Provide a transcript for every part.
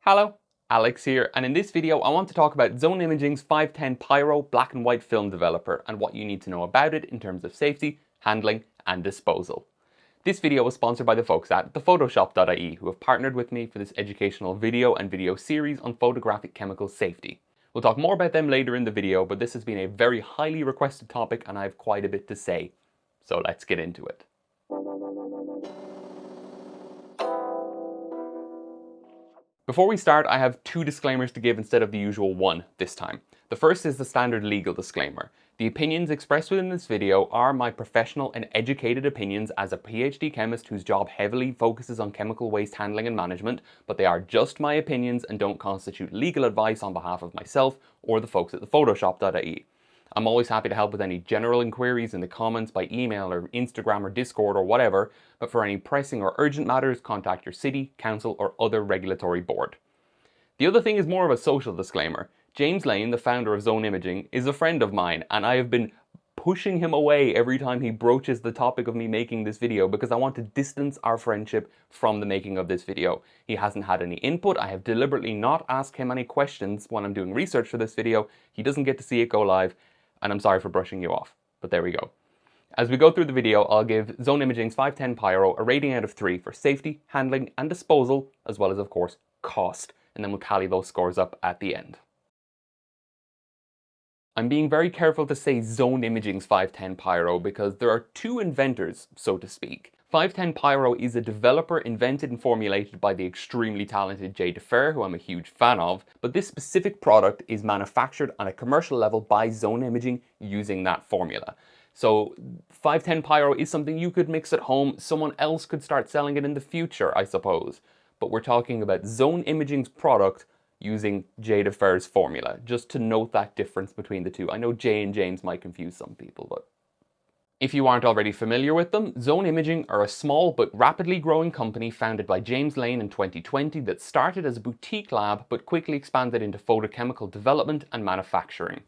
Hello, Alex here, and in this video I want to talk about Zone Imaging's 510 Pyro black and white film developer and what you need to know about it in terms of safety, handling and disposal. This video was sponsored by the folks at thephotoshop.ie who have partnered with me for this educational video and video series on photographic chemical safety. We'll talk more about them later in the video, but this has been a very highly requested topic and I have quite a bit to say. So let's get into it. Before we start, I have two disclaimers to give instead of the usual one this time. The first is the standard legal disclaimer. The opinions expressed within this video are my professional and educated opinions as a PhD chemist whose job heavily focuses on chemical waste handling and management, but they are just my opinions and don't constitute legal advice on behalf of myself or the folks at thephotoshop.ie. I'm always happy to help with any general inquiries in the comments by email or Instagram or Discord or whatever, but for any pressing or urgent matters, contact your city, council or other regulatory board. The other thing is more of a social disclaimer. James Lane, the founder of Zone Imaging, is a friend of mine and I have been pushing him away every time he broaches the topic of me making this video because I want to distance our friendship from the making of this video. He hasn't had any input. I have deliberately not asked him any questions when I'm doing research for this video. He doesn't get to see it go live. And I'm sorry for brushing you off, but there we go. As we go through the video, I'll give Zone Imaging's 510 Pyro a rating out of 3 for safety, handling and disposal, as well as of course cost, and then we'll tally those scores up at the end. I'm being very careful to say Zone Imaging's 510 Pyro because there are two inventors, so to speak. 510 Pyro is a developer invented and formulated by the extremely talented Jay DeFehr, who I'm a huge fan of, but this specific product is manufactured on a commercial level by Zone Imaging using that formula. So 510 Pyro is something you could mix at home, someone else could start selling it in the future, I suppose. But we're talking about Zone Imaging's product using Jay DeFehr's formula, just to note that difference between the two. I know Jay and James might confuse some people, but if you aren't already familiar with them, Zone Imaging are a small but rapidly growing company founded by James Lane in 2020 that started as a boutique lab but quickly expanded into photochemical development and manufacturing.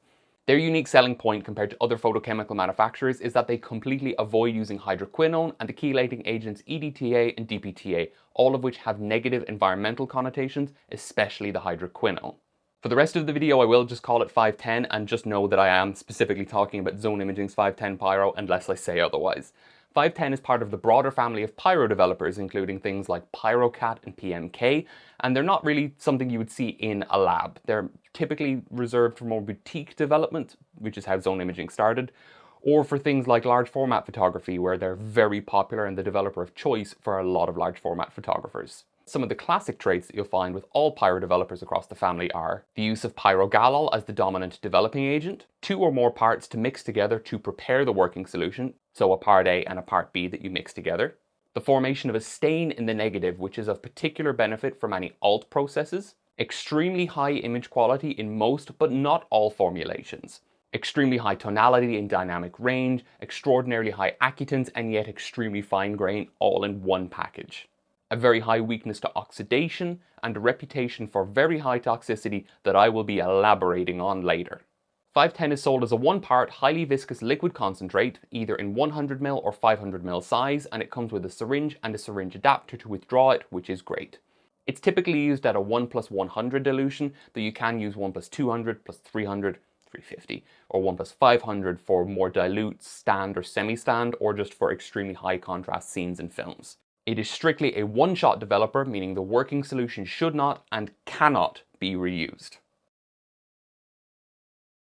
Their unique selling point compared to other photochemical manufacturers is that they completely avoid using hydroquinone and the chelating agents EDTA and DPTA, all of which have negative environmental connotations, especially the hydroquinone. For the rest of the video, I will just call it 510 and just know that I am specifically talking about Zone Imaging's 510 Pyro unless I say otherwise. 510 is part of the broader family of Pyro developers, including things like PyroCat and PMK, and they're not really something you would see in a lab. They're typically reserved for more boutique development, which is how Zone Imaging started, or for things like large format photography, where they're very popular and the developer of choice for a lot of large format photographers. Some of the classic traits that you'll find with all Pyro developers across the family are the use of pyrogalol as the dominant developing agent, 2 or more parts to mix together to prepare the working solution, so a part A and a part B that you mix together, the formation of a stain in the negative, which is of particular benefit for many alt processes, extremely high image quality in most but not all formulations, extremely high tonality and dynamic range, extraordinarily high accutance and yet extremely fine grain all in one package. A very high weakness to oxidation, and a reputation for very high toxicity that I will be elaborating on later. 510 is sold as a 1-part highly viscous liquid concentrate, either in 100ml or 500ml size, and it comes with a syringe and a syringe adapter to withdraw it, which is great. It's typically used at a 1+100 dilution, though you can use 1+200, +300, 350, or 1+500 for more dilute, stand or semi-stand, or just for extremely high contrast scenes and films. It is strictly a one-shot developer, meaning the working solution should not and cannot be reused.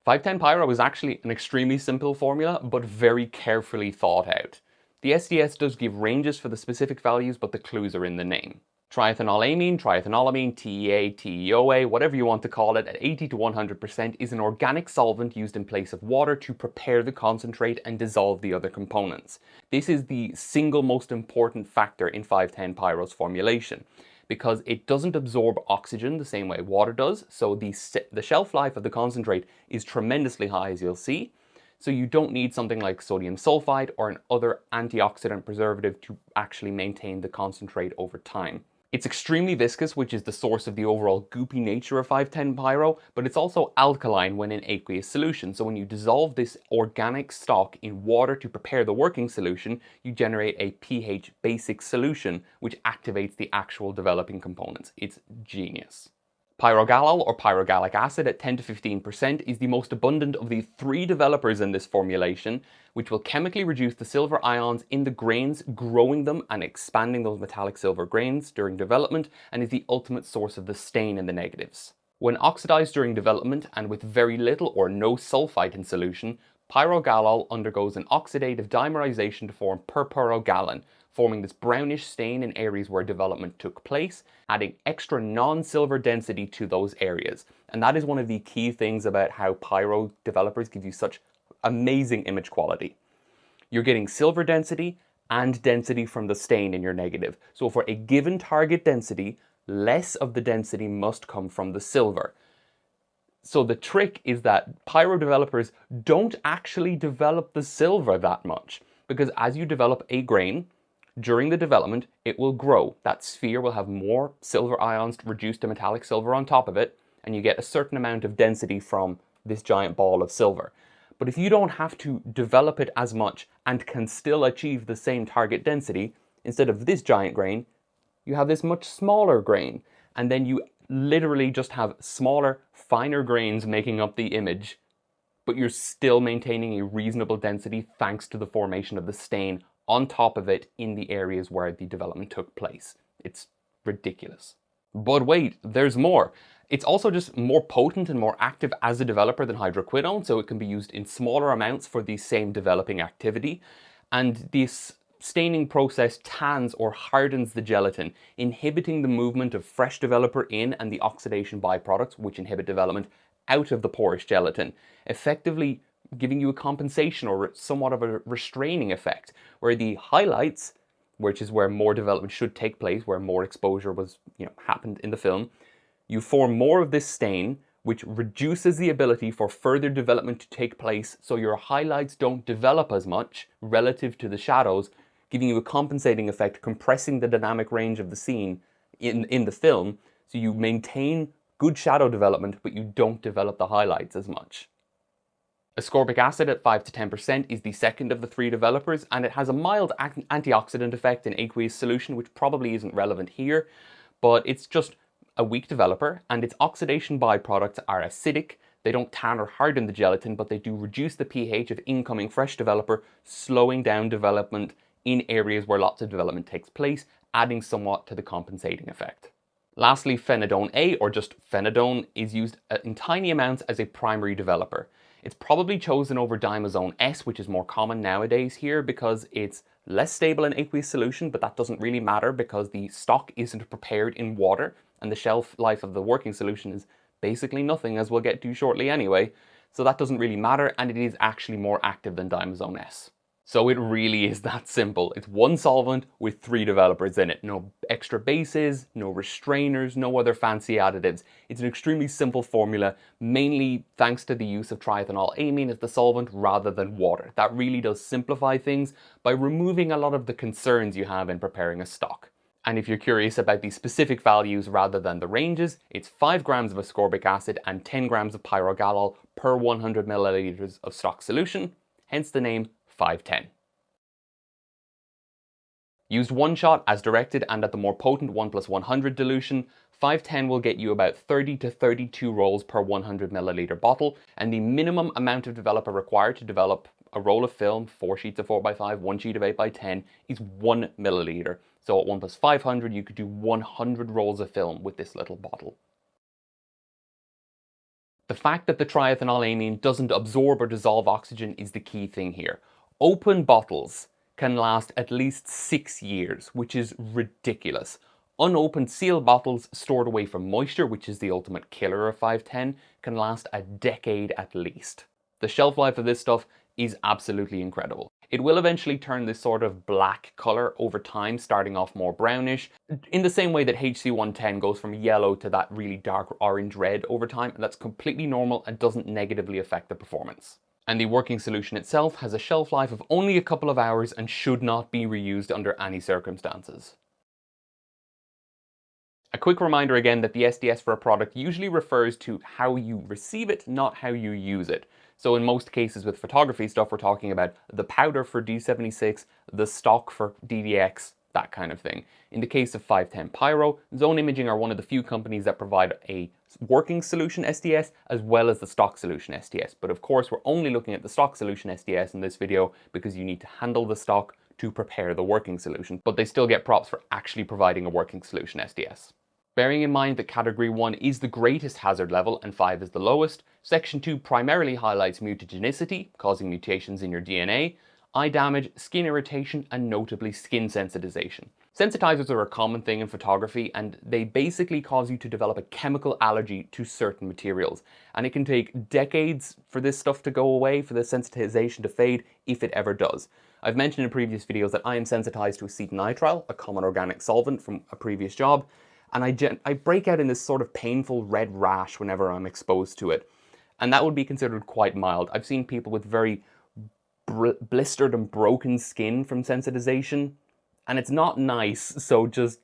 510 Pyro is actually an extremely simple formula, but very carefully thought out. The SDS does give ranges for the specific values, but the clues are in the name. Triethanolamine, triethanolamine, TEA, TEOA, whatever you want to call it, at 80 to 100% is an organic solvent used in place of water to prepare the concentrate and dissolve the other components. This is the single most important factor in 510 Pyro's formulation, because it doesn't absorb oxygen the same way water does, so the shelf life of the concentrate is tremendously high, as you'll see. So you don't need something like sodium sulfide or an other antioxidant preservative to actually maintain the concentrate over time. It's extremely viscous, which is the source of the overall goopy nature of 510 Pyro, but it's also alkaline when in aqueous solution. So when you dissolve this organic stock in water to prepare the working solution, you generate a pH basic solution, which activates the actual developing components. It's genius. Pyrogallol or pyrogallic acid at 10 to 15% is the most abundant of the three developers in this formulation, which will chemically reduce the silver ions in the grains, growing them and expanding those metallic silver grains during development, and is the ultimate source of the stain in the negatives. When oxidized during development and with very little or no sulfite in solution, pyrogallol undergoes an oxidative dimerization to form purpurogallon, forming this brownish stain in areas where development took place, adding extra non-silver density to those areas. And that is one of the key things about how Pyro developers give you such amazing image quality. You're getting silver density and density from the stain in your negative. So for a given target density, less of the density must come from the silver. So the trick is that Pyro developers don't actually develop the silver that much, because as you develop a grain, during the development, it will grow. That sphere will have more silver ions reduced to metallic silver on top of it, and you get a certain amount of density from this giant ball of silver. But if you don't have to develop it as much and can still achieve the same target density, instead of this giant grain, you have this much smaller grain, and then you literally just have smaller, finer grains making up the image, but you're still maintaining a reasonable density thanks to the formation of the stain on top of it in the areas where the development took place. It's ridiculous. But wait, there's more. It's also just more potent and more active as a developer than hydroquinone, so it can be used in smaller amounts for the same developing activity. And this staining process tans or hardens the gelatin, inhibiting the movement of fresh developer in and the oxidation byproducts, which inhibit development, out of the porous gelatin, effectively giving you a compensation or somewhat of a restraining effect, where the highlights, which is where more development should take place, where more exposure was, happened in the film, you form more of this stain, which reduces the ability for further development to take place, so your highlights don't develop as much relative to the shadows, giving you a compensating effect, compressing the dynamic range of the scene in the film, so you maintain good shadow development, but you don't develop the highlights as much. Ascorbic acid at 5 to 10% is the second of the three developers, and it has a mild antioxidant effect in aqueous solution, which probably isn't relevant here, but it's just a weak developer, and its oxidation byproducts are acidic. They don't tan or harden the gelatin, but they do reduce the pH of incoming fresh developer, slowing down development in areas where lots of development takes place, adding somewhat to the compensating effect. Lastly, phenidone A, or just phenidone, is used in tiny amounts as a primary developer. It's probably chosen over dimazone S, which is more common nowadays here, because it's less stable in aqueous solution, but that doesn't really matter because the stock isn't prepared in water, and the shelf life of the working solution is basically nothing, as we'll get to shortly anyway. So that doesn't really matter, and it is actually more active than dimazone S. So it really is that simple. It's one solvent with three developers in it. No extra bases, no restrainers, no other fancy additives. It's an extremely simple formula, mainly thanks to the use of triethylamine as the solvent rather than water. That really does simplify things by removing a lot of the concerns you have in preparing a stock. And if you're curious about the specific values rather than the ranges, it's 5 grams of ascorbic acid and 10 grams of pyrogallol per 100 milliliters of stock solution, hence the name 510. Used one shot as directed and at the more potent 1+100 dilution, 510 will get you about 30 to 32 rolls per 100 milliliter bottle, and the minimum amount of developer required to develop a roll of film, 4 sheets of 4x5, 1 sheet of 8x10, is 1 milliliter. So at 1+500 you could do 100 rolls of film with this little bottle. The fact that the triethylamine doesn't absorb or dissolve oxygen is the key thing here. Open bottles can last at least 6 years, which is ridiculous. Unopened sealed bottles stored away from moisture, which is the ultimate killer of 510, can last a decade at least. The shelf life of this stuff is absolutely incredible. It will eventually turn this sort of black color over time, starting off more brownish, in the same way that HC110 goes from yellow to that really dark orange red over time, and that's completely normal and doesn't negatively affect the performance. And the working solution itself has a shelf life of only a couple of hours and should not be reused under any circumstances. A quick reminder again that the SDS for a product usually refers to how you receive it, not how you use it. So in most cases with photography stuff, we're talking about the powder for D76, the stock for DDX, that kind of thing. In the case of 510 Pyro, Zone Imaging are one of the few companies that provide a working solution SDS as well as the stock solution SDS. But of course, we're only looking at the stock solution SDS in this video because you need to handle the stock to prepare the working solution, but they still get props for actually providing a working solution SDS. Bearing in mind that Category 1 is the greatest hazard level and 5 is the lowest, Section 2 primarily highlights mutagenicity, causing mutations in your DNA, eye damage, skin irritation, and notably skin sensitization. Sensitizers are a common thing in photography, and they basically cause you to develop a chemical allergy to certain materials. And it can take decades for this stuff to go away, for the sensitization to fade, if it ever does. I've mentioned in previous videos that I am sensitized to acetonitrile, a common organic solvent from a previous job, and I break out in this sort of painful red rash whenever I'm exposed to it. And that would be considered quite mild. I've seen people with very blistered and broken skin from sensitization, and it's not nice, so just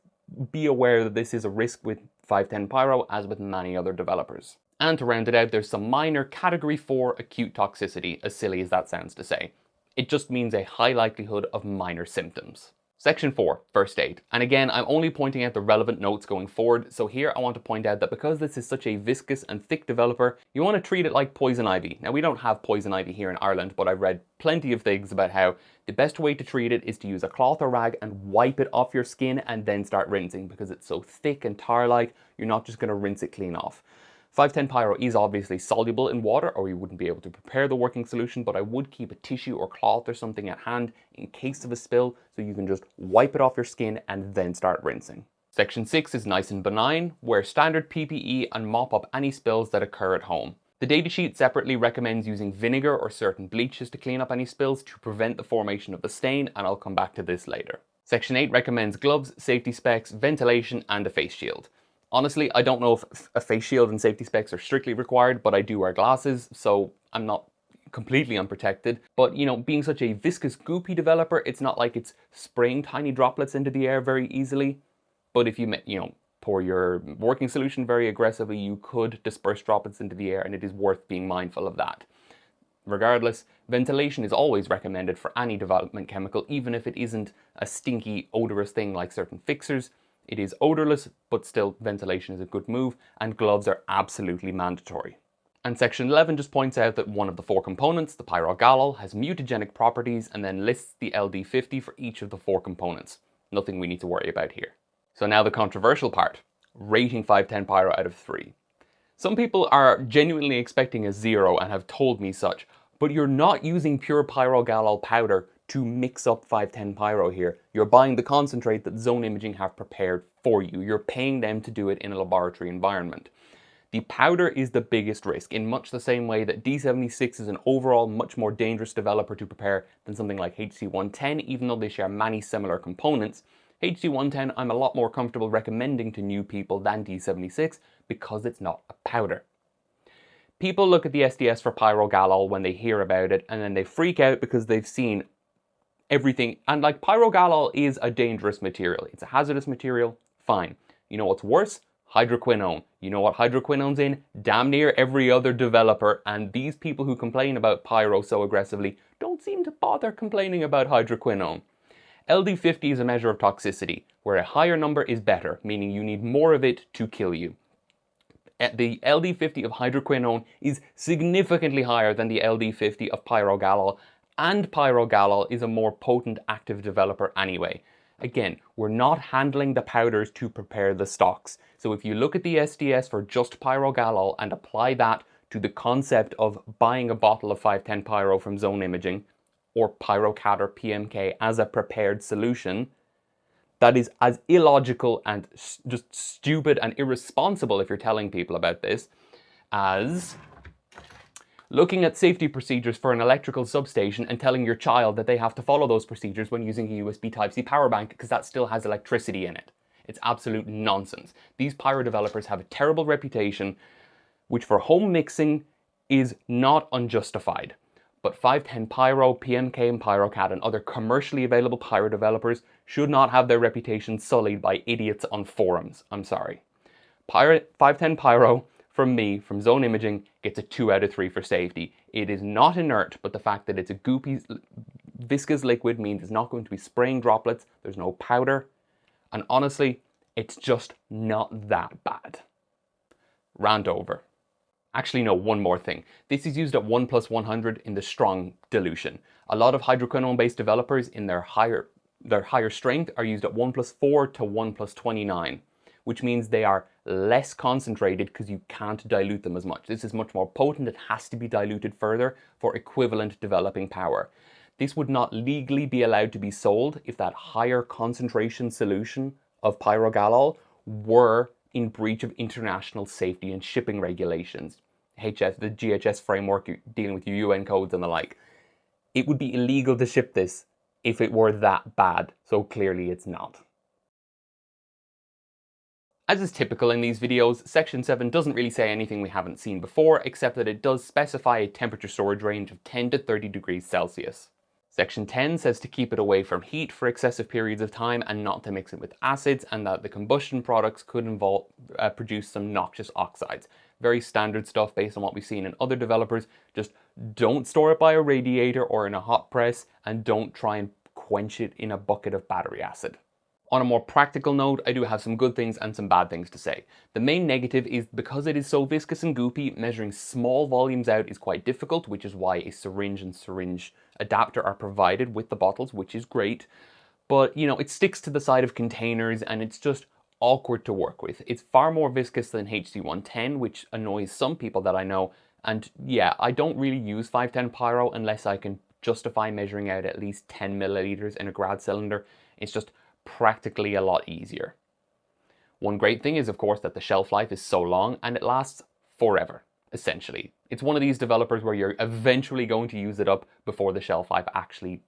be aware that this is a risk with 510 Pyro as with many other developers. And to round it out, there's some minor Category 4 acute toxicity, as silly as that sounds to say. It just means a high likelihood of minor symptoms. Section 4, First Aid. And again, I'm only pointing out the relevant notes going forward, so here I want to point out that because this is such a viscous and thick developer, you want to treat it like poison ivy. Now, we don't have poison ivy here in Ireland, but I've read plenty of things about how the best way to treat it is to use a cloth or rag and wipe it off your skin and then start rinsing, because it's so thick and tar-like, you're not just going to rinse it clean off. 510 Pyro is obviously soluble in water, or you wouldn't be able to prepare the working solution, but I would keep a tissue or cloth or something at hand in case of a spill, so you can just wipe it off your skin and then start rinsing. Section 6 is nice and benign. Wear standard PPE and mop up any spills that occur at home. The datasheet separately recommends using vinegar or certain bleaches to clean up any spills to prevent the formation of a stain, and I'll come back to this later. Section 8 recommends gloves, safety specs, ventilation, and a face shield. Honestly, I don't know if a face shield and safety specs are strictly required, but I do wear glasses, so I'm not completely unprotected. But, you know, being such a viscous, goopy developer, it's not like it's spraying tiny droplets into the air very easily. But if you pour your working solution very aggressively, you could disperse droplets into the air, and it is worth being mindful of that. Regardless, ventilation is always recommended for any development chemical, even if it isn't a stinky, odorous thing like certain fixers. It is odorless, but still ventilation is a good move, and gloves are absolutely mandatory. And section 11 just points out that one of the 4 components, the pyrogallol, has mutagenic properties and then lists the LD50 for each of the 4 components. Nothing we need to worry about here. So now the controversial part, rating 510 Pyro out of 3. Some people are genuinely expecting a 0 and have told me such, but you're not using pure pyrogallol powder to mix up 510 Pyro here. You're buying the concentrate that Zone Imaging have prepared for you. You're paying them to do it in a laboratory environment. The powder is the biggest risk, in much the same way that D76 is an overall much more dangerous developer to prepare than something like HC110, even though they share many similar components. HC110 I'm a lot more comfortable recommending to new people than D76 because it's not a powder. People look at the SDS for pyrogallol when they hear about it, and then they freak out because they've seen everything. And like, pyrogallol is a dangerous material. It's a hazardous material, fine. You know what's worse? Hydroquinone. You know what hydroquinone's in? Damn near every other developer, and these people who complain about pyro so aggressively don't seem to bother complaining about hydroquinone. LD50 is a measure of toxicity, where a higher number is better, meaning you need more of it to kill you. The LD50 of hydroquinone is significantly higher than the LD50 of pyrogallol, and pyrogallol is a more potent active developer anyway. Again, we're not handling the powders to prepare the stocks. So if you look at the SDS for just pyrogallol and apply that to the concept of buying a bottle of 510 Pyro from Zone Imaging, or PyroCat or PMK as a prepared solution, that is as illogical and just stupid and irresponsible if you're telling people about this, as looking at safety procedures for an electrical substation and telling your child that they have to follow those procedures when using a USB Type-C power bank because that still has electricity in it. It's absolute nonsense. These pyro developers have a terrible reputation, which for home mixing is not unjustified. But 510 Pyro, PMK and PyroCat and other commercially available pyro developers should not have their reputation sullied by idiots on forums. I'm sorry. 510 Pyro, from me, from Zone Imaging, gets a 2 out of 3 for safety. It is not inert, but the fact that it's a goopy, viscous liquid means it's not going to be spraying droplets, there's no powder, and honestly, it's just not that bad. Rant over. Actually, no, one more thing. This is used at 1+100 in the strong dilution. A lot of hydroquinone-based developers in their higher strength are used at 1+4 to 1+29, which means they are less concentrated because you can't dilute them as much. This is much more potent. It has to be diluted further for equivalent developing power. This would not legally be allowed to be sold if that higher concentration solution of pyrogalol were in breach of international safety and shipping regulations. The GHS framework dealing with UN codes and the like. It would be illegal to ship this if it were that bad, so clearly it's not. As is typical in these videos, Section 7 doesn't really say anything we haven't seen before, except that it does specify a temperature storage range of 10 to 30 degrees Celsius. Section 10 says to keep it away from heat for excessive periods of time and not to mix it with acids, and that the combustion products could produce some noxious oxides. Very standard stuff based on what we've seen in other developers. Just don't store it by a radiator or in a hot press, and don't try and quench it in a bucket of battery acid. On a more practical note, I do have some good things and some bad things to say. The main negative is because it is so viscous and goopy, measuring small volumes out is quite difficult, which is why a syringe and syringe adapter are provided with the bottles, which is great. But, you know, it sticks to the side of containers and it's just awkward to work with. It's far more viscous than HC110, which annoys some people that I know. And yeah, I don't really use 510 Pyro unless I can justify measuring out at least 10 milliliters in a grad cylinder. It's just practically a lot easier. One great thing is, of course, that the shelf life is so long and it lasts forever, essentially. It's one of these developers where you're eventually going to use it up before the shelf life actually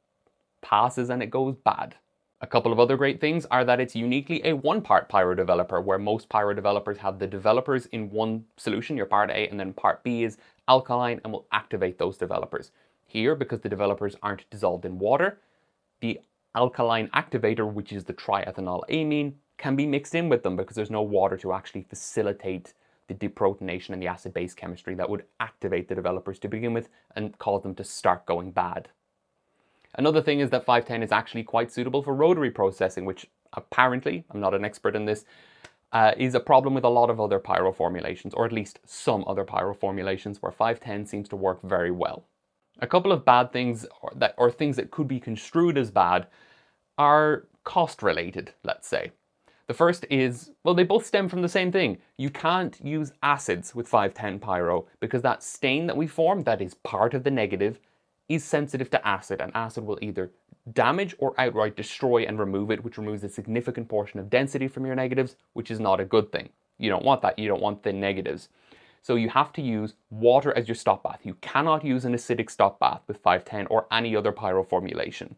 passes and it goes bad. A couple of other great things are that it's uniquely a one-part Pyro developer, where most Pyro developers have the developers in one solution, your part A, and then part B is alkaline and will activate those developers. Here, because the developers aren't dissolved in water, the alkaline activator, which is the triethanol amine, can be mixed in with them because there's no water to actually facilitate the deprotonation and the acid-base chemistry that would activate the developers to begin with and cause them to start going bad. Another thing is that 510 is actually quite suitable for rotary processing, which apparently, I'm not an expert in this, is a problem with a lot of other Pyro formulations, or at least some other Pyro formulations where 510 seems to work very well. A couple of bad things, or things that could be construed as bad, are cost related, let's say. The first is, well, they both stem from the same thing. You can't use acids with 510 Pyro because that stain that we form, that is part of the negative, is sensitive to acid, and acid will either damage or outright destroy and remove it, which removes a significant portion of density from your negatives, which is not a good thing. You don't want that, you don't want the negatives. So you have to use water as your stop bath. You cannot use an acidic stop bath with 510 or any other Pyro formulation.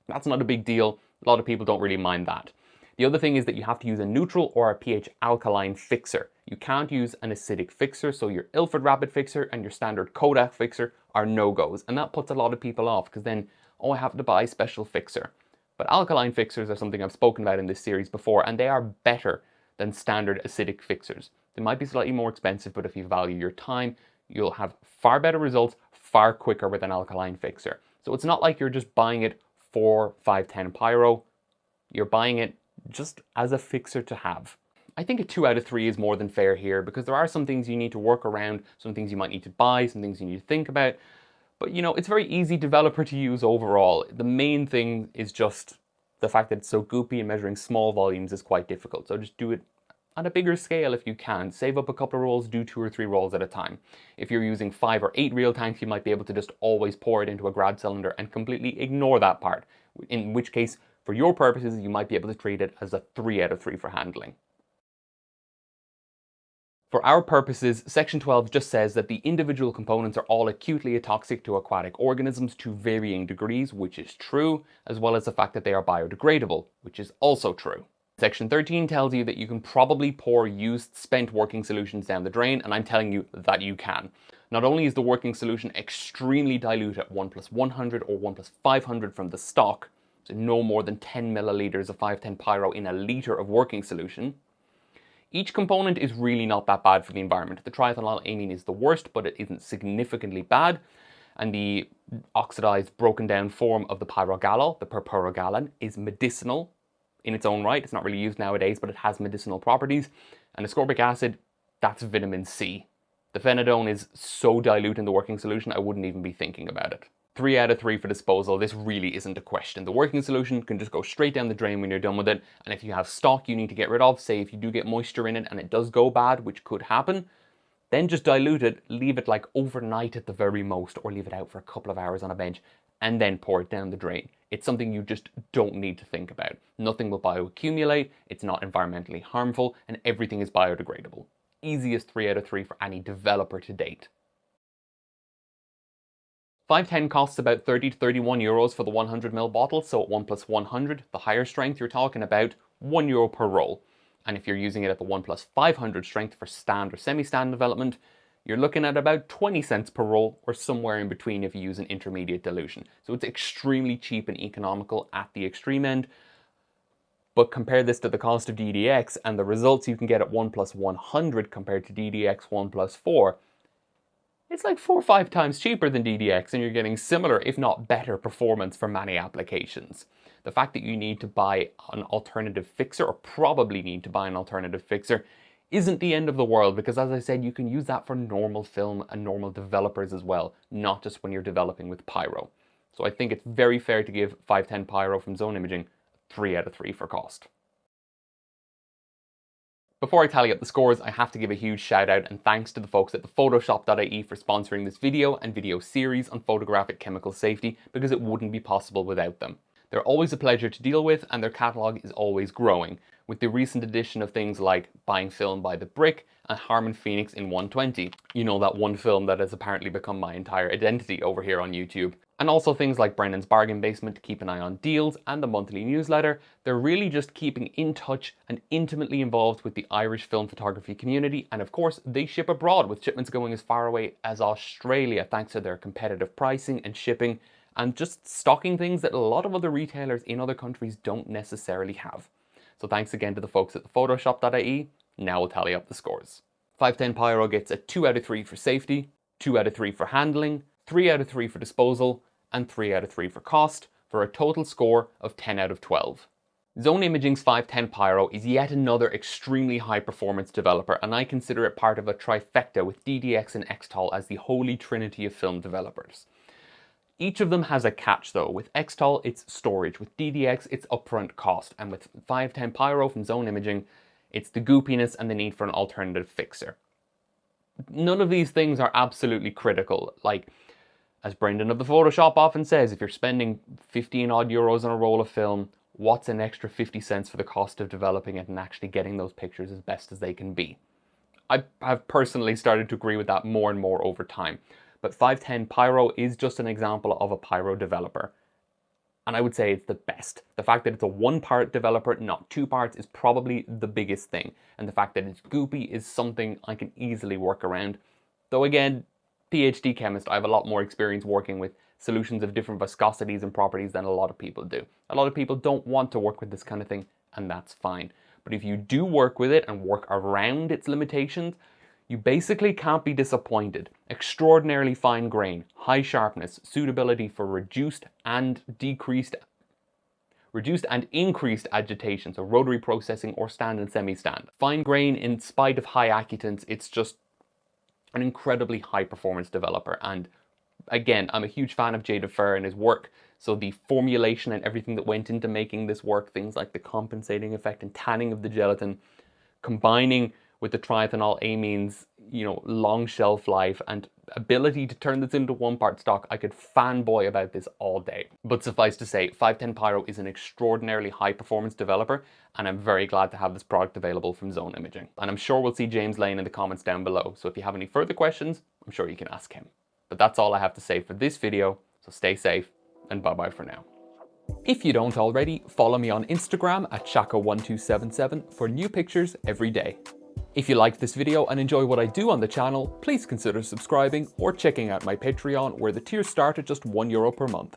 That's not a big deal. A lot of people don't really mind that. The other thing is that you have to use a neutral or a pH alkaline fixer. You can't use an acidic fixer, so your Ilford Rapid fixer and your standard Kodak fixer are no-goes. And that puts a lot of people off because then, oh, I have to buy a special fixer. But alkaline fixers are something I've spoken about in this series before, and they are better than standard acidic fixers. They might be slightly more expensive, but if you value your time, you'll have far better results far quicker with an alkaline fixer. So it's not like you're just buying it for 510 Pyro. You're buying it just as a fixer to have. I think a 2 out of 3 is more than fair here because there are some things you need to work around, some things you might need to buy, some things you need to think about. But you know, it's a very easy developer to use overall. The main thing is just the fact that it's so goopy and measuring small volumes is quite difficult. So just do it on a bigger scale if you can. Save up a couple of rolls, do 2 or 3 rolls at a time. If you're using 5 or 8 reel tanks, you might be able to just always pour it into a grad cylinder and completely ignore that part. In which case, for your purposes, you might be able to treat it as a 3 out of 3 for handling. For our purposes, Section 12 just says that the individual components are all acutely atoxic to aquatic organisms to varying degrees, which is true, as well as the fact that they are biodegradable, which is also true. Section 13 tells you that you can probably pour used spent working solutions down the drain, and I'm telling you that you can. Not only is the working solution extremely dilute at 1+100 or 1+500 from the stock, so no more than 10 milliliters of 510 Pyro in a liter of working solution, each component is really not that bad for the environment. The triethanol amine is the worst, but it isn't significantly bad. and the oxidized, broken down form of the pyrogallol, the purpurogallon, is medicinal in its own right. It's not really used nowadays, but it has medicinal properties. And ascorbic acid, that's vitamin C. The phenidone is so dilute in the working solution, I wouldn't even be thinking about it. 3 out of 3 for disposal. This really isn't a question. The working solution can just go straight down the drain when you're done with it. And if you have stock you need to get rid of, say if you do get moisture in it and it does go bad, which could happen, then just dilute it, leave it like overnight at the very most, or leave it out for a couple of hours on a bench, and then pour it down the drain. It's something you just don't need to think about. Nothing will bioaccumulate, it's not environmentally harmful, and everything is biodegradable. Easiest 3 out of 3 for any developer to date. 510 costs about 30 to 31 euros for the 100ml bottle, so at 1+100, the higher strength, you're talking about €1 per roll. And if you're using it at the 1+500 strength for stand or semi-stand development, you're looking at about 20 cents per roll, or somewhere in between if you use an intermediate dilution. So it's extremely cheap and economical at the extreme end. But compare this to the cost of DDX and the results you can get at 1+100 compared to DDX 1+4, it's like 4 or 5 times cheaper than DDX, and you're getting similar, if not better, performance for many applications. The fact that you need to buy an alternative fixer, or probably need to buy an alternative fixer, isn't the end of the world, because as I said, you can use that for normal film and normal developers as well, not just when you're developing with Pyro. So I think it's very fair to give 510 Pyro from Zone Imaging 3 out of 3 for cost. Before I tally up the scores, I have to give a huge shout out and thanks to the folks at the Photoshop.ie for sponsoring this video and video series on photographic chemical safety, because it wouldn't be possible without them. They're always a pleasure to deal with, and their catalogue is always growing, with the recent addition of things like Buying Film by the Brick and Harman Phoenix in 120. You know, that one film that has apparently become my entire identity over here on YouTube. And also things like Brennan's Bargain Basement to keep an eye on deals, and the monthly newsletter. They're really just keeping in touch and intimately involved with the Irish film photography community, and of course they ship abroad, with shipments going as far away as Australia thanks to their competitive pricing and shipping, and just stocking things that a lot of other retailers in other countries don't necessarily have. So thanks again to the folks at the Photoshop.ie. Now we'll tally up the scores. 510 Pyro gets a 2 out of 3 for safety, 2 out of 3 for handling, 3 out of 3 for disposal, and 3 out of 3 for cost, for a total score of 10 out of 12. Zone Imaging's 510 Pyro is yet another extremely high performance developer, and I consider it part of a trifecta with DDX and Xtol as the holy trinity of film developers. Each of them has a catch though. With Xtol, it's storage. With DDX, it's upfront cost. And with 510 Pyro from Zone Imaging, it's the goopiness and the need for an alternative fixer. None of these things are absolutely critical. Like, as Brendan of the Photoshop often says, if you're spending 15 odd euros on a roll of film, what's an extra 50 cents for the cost of developing it and actually getting those pictures as best as they can be? I have personally started to agree with that more and more over time. But 510 Pyro is just an example of a Pyro developer. And I would say it's the best. The fact that it's a 1-part developer, not 2 parts, is probably the biggest thing. And the fact that it's goopy is something I can easily work around. Though again, PhD chemist, I have a lot more experience working with solutions of different viscosities and properties than a lot of people do. A lot of people don't want to work with this kind of thing, and that's fine. But if you do work with it and work around its limitations, you basically can't be disappointed. Extraordinarily fine grain, high sharpness, suitability for reduced and increased agitation, so rotary processing or stand and semi-stand. Fine grain in spite of high accutants, it's just an incredibly high performance developer. And again, I'm a huge fan of Jay DeFehr and his work, so the formulation and everything that went into making this work, things like the compensating effect and tanning of the gelatin, combining with the triethanol amines, long shelf life and ability to turn this into 1-part stock, I could fanboy about this all day. But suffice to say, 510 Pyro is an extraordinarily high performance developer, and I'm very glad to have this product available from Zone Imaging. And I'm sure we'll see James Lane in the comments down below, so if you have any further questions, I'm sure you can ask him. But that's all I have to say for this video, so stay safe, and bye-bye for now. If you don't already, follow me on Instagram at Shako1277 for new pictures every day. If you liked this video and enjoy what I do on the channel, please consider subscribing or checking out my Patreon, where the tiers start at just €1 per month.